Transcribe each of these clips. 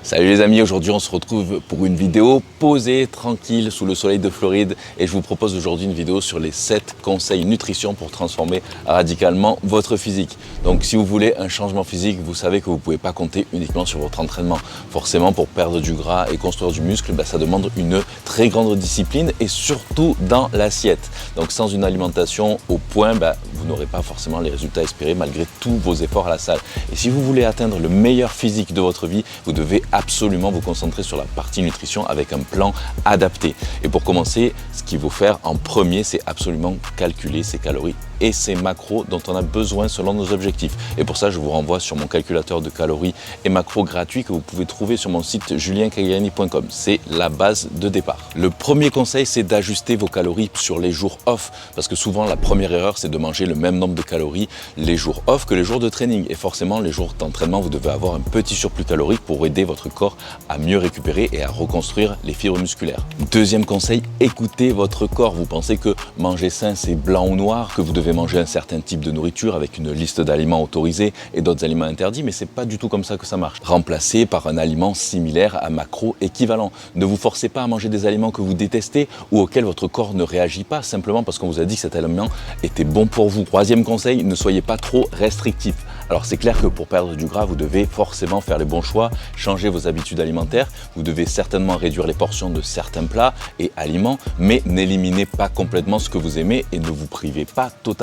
Salut les amis, aujourd'hui on se retrouve pour une vidéo posée, tranquille, sous le soleil de Floride et je vous propose aujourd'hui une vidéo sur les 7 conseils nutrition pour transformer radicalement votre physique. Donc si vous voulez un changement physique, vous savez que vous ne pouvez pas compter uniquement sur votre entraînement. Forcément pour perdre du gras et construire du muscle, ça demande une très grande discipline et surtout dans l'assiette. Donc sans une alimentation au point, vous n'aurez pas forcément les résultats espérés malgré tous vos efforts à la salle. Et si vous voulez atteindre le meilleur physique de votre vie, vous devez absolument vous concentrer sur la partie nutrition avec un plan adapté. Et pour commencer, ce qu'il faut faire en premier, c'est absolument calculer ses calories et ses macros dont on a besoin selon nos objectifs. Et pour ça, je vous renvoie sur mon calculateur de calories et macros gratuit que vous pouvez trouver sur mon site juliencagliani.com. C'est la base de départ. Le premier conseil, c'est d'ajuster vos calories sur les jours off. Parce que souvent, la première erreur, c'est de manger le même nombre de calories les jours off que les jours de training. Et forcément, les jours d'entraînement, vous devez avoir un petit surplus calorique pour aider votre corps à mieux récupérer et à reconstruire les fibres musculaires. Deuxième conseil, écoutez votre corps. Vous pensez que manger sain, c'est blanc ou noir, que vous devez manger un certain type de nourriture avec une liste d'aliments autorisés et d'autres aliments interdits, mais c'est pas du tout comme ça que ça marche. Remplacez par un aliment similaire à macro équivalent. Ne vous forcez pas à manger des aliments que vous détestez ou auxquels votre corps ne réagit pas simplement parce qu'on vous a dit que cet aliment était bon pour vous. Troisième conseil, ne soyez pas trop restrictif. Alors c'est clair que pour perdre du gras, vous devez forcément faire les bons choix, changer vos habitudes alimentaires, vous devez certainement réduire les portions de certains plats et aliments, mais n'éliminez pas complètement ce que vous aimez et ne vous privez pas totalement.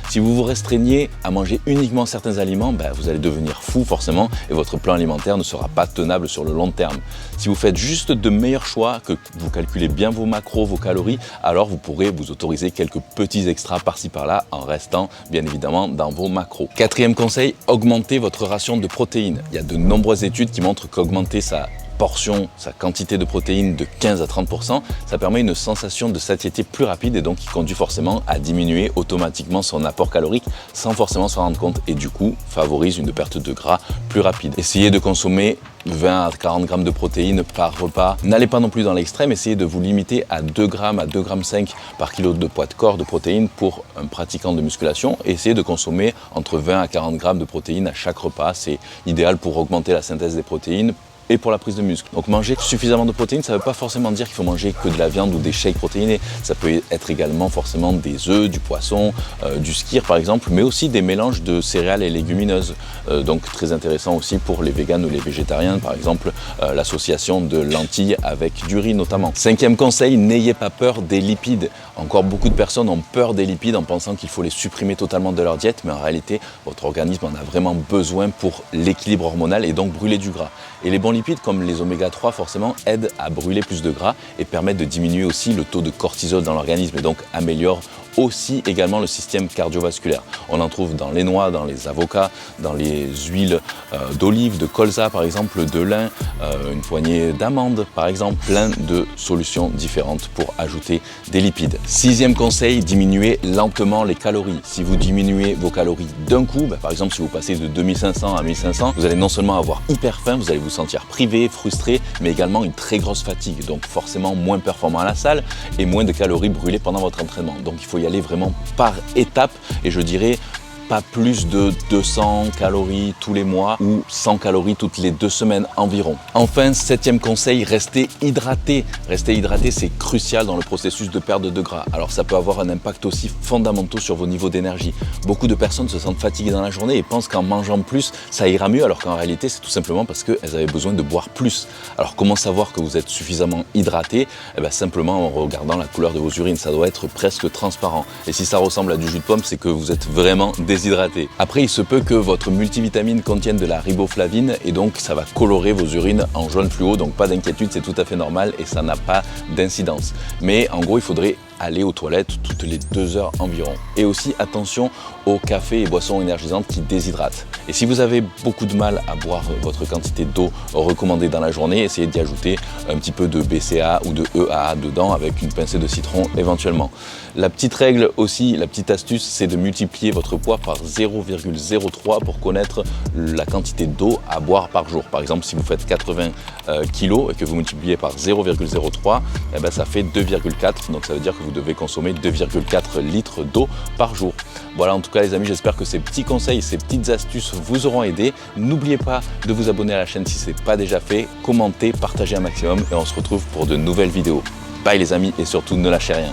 Si vous vous restreignez à manger uniquement certains aliments, vous allez devenir fou forcément et votre plan alimentaire ne sera pas tenable sur le long terme. Si vous faites juste de meilleurs choix, que vous calculez bien vos macros, vos calories, alors vous pourrez vous autoriser quelques petits extras par-ci par-là en restant bien évidemment dans vos macros. Quatrième conseil, augmentez votre ration de protéines. Il y a de nombreuses études qui montrent qu'augmenter sa quantité de protéines de 15 à 30%, ça permet une sensation de satiété plus rapide et donc qui conduit forcément à diminuer automatiquement son apport calorique sans forcément s'en rendre compte et du coup favorise une perte de gras plus rapide. Essayez de consommer 20 à 40 grammes de protéines par repas. N'allez pas non plus dans l'extrême, essayez de vous limiter à 2 grammes à 2 grammes 5 par kilo de poids de corps de protéines pour un pratiquant de musculation. Essayez de consommer entre 20 à 40 grammes de protéines à chaque repas. C'est idéal pour augmenter la synthèse des protéines et pour la prise de muscle. Donc manger suffisamment de protéines, ça ne veut pas forcément dire qu'il faut manger que de la viande ou des shakes protéinés. Ça peut être également forcément des œufs, du poisson, du skyr par exemple, mais aussi des mélanges de céréales et légumineuses. Donc très intéressant aussi pour les véganes ou les végétariens, par exemple l'association de lentilles avec du riz notamment. Cinquième conseil, n'ayez pas peur des lipides. Encore beaucoup de personnes ont peur des lipides en pensant qu'il faut les supprimer totalement de leur diète, mais en réalité, votre organisme en a vraiment besoin pour l'équilibre hormonal et donc brûler du gras. Et les bons lipides comme les oméga 3 forcément aident à brûler plus de gras et permettent de diminuer aussi le taux de cortisol dans l'organisme et donc améliorent aussi également le système cardiovasculaire. On en trouve dans les noix, dans les avocats, dans les huiles d'olive, de colza par exemple, de lin, une poignée d'amandes par exemple, plein de solutions différentes pour ajouter des lipides. Sixième conseil, diminuez lentement les calories. Si vous diminuez vos calories d'un coup, par exemple si vous passez de 2500 à 1500, vous allez non seulement avoir hyper faim, vous allez vous sentir privé, frustré, mais également une très grosse fatigue, donc forcément moins performant à la salle et moins de calories brûlées pendant votre entraînement. Donc il faut y aller vraiment par étapes et je dirais pas plus de 200 calories tous les mois ou 100 calories toutes les 2 semaines environ. Enfin, septième conseil, restez hydraté. Rester hydraté, c'est crucial dans le processus de perte de gras. Alors ça peut avoir un impact aussi fondamental sur vos niveaux d'énergie. Beaucoup de personnes se sentent fatiguées dans la journée et pensent qu'en mangeant plus, ça ira mieux, alors qu'en réalité, c'est tout simplement parce qu'elles avaient besoin de boire plus. Alors comment savoir que vous êtes suffisamment hydraté? Simplement en regardant la couleur de vos urines, ça doit être presque transparent. Et si ça ressemble à du jus de pomme, c'est que vous êtes vraiment déshydraté. Après, il se peut que votre multivitamine contienne de la riboflavine et donc ça va colorer vos urines en jaune fluo, donc pas d'inquiétude, c'est tout à fait normal et ça n'a pas d'incidence. Mais en gros, il faudrait aller aux toilettes toutes les 2 heures environ. Et aussi attention aux cafés et boissons énergisantes qui déshydratent. Et si vous avez beaucoup de mal à boire votre quantité d'eau recommandée dans la journée, essayez d'y ajouter un petit peu de BCAA ou de EAA dedans avec une pincée de citron éventuellement. La petite règle aussi, la petite astuce, c'est de multiplier votre poids par 0,03 pour connaître la quantité d'eau à boire par jour. Par exemple, si vous faites 80 kg et que vous multipliez par 0,03, ça fait 2,4. Donc ça veut dire que vous devez consommer 2,4 litres d'eau par jour. Voilà, en tout cas les amis, j'espère que ces petits conseils, ces petites astuces vous auront aidé. N'oubliez pas de vous abonner à la chaîne si ce n'est pas déjà fait, commentez, partagez un maximum et on se retrouve pour de nouvelles vidéos. Bye les amis et surtout ne lâchez rien.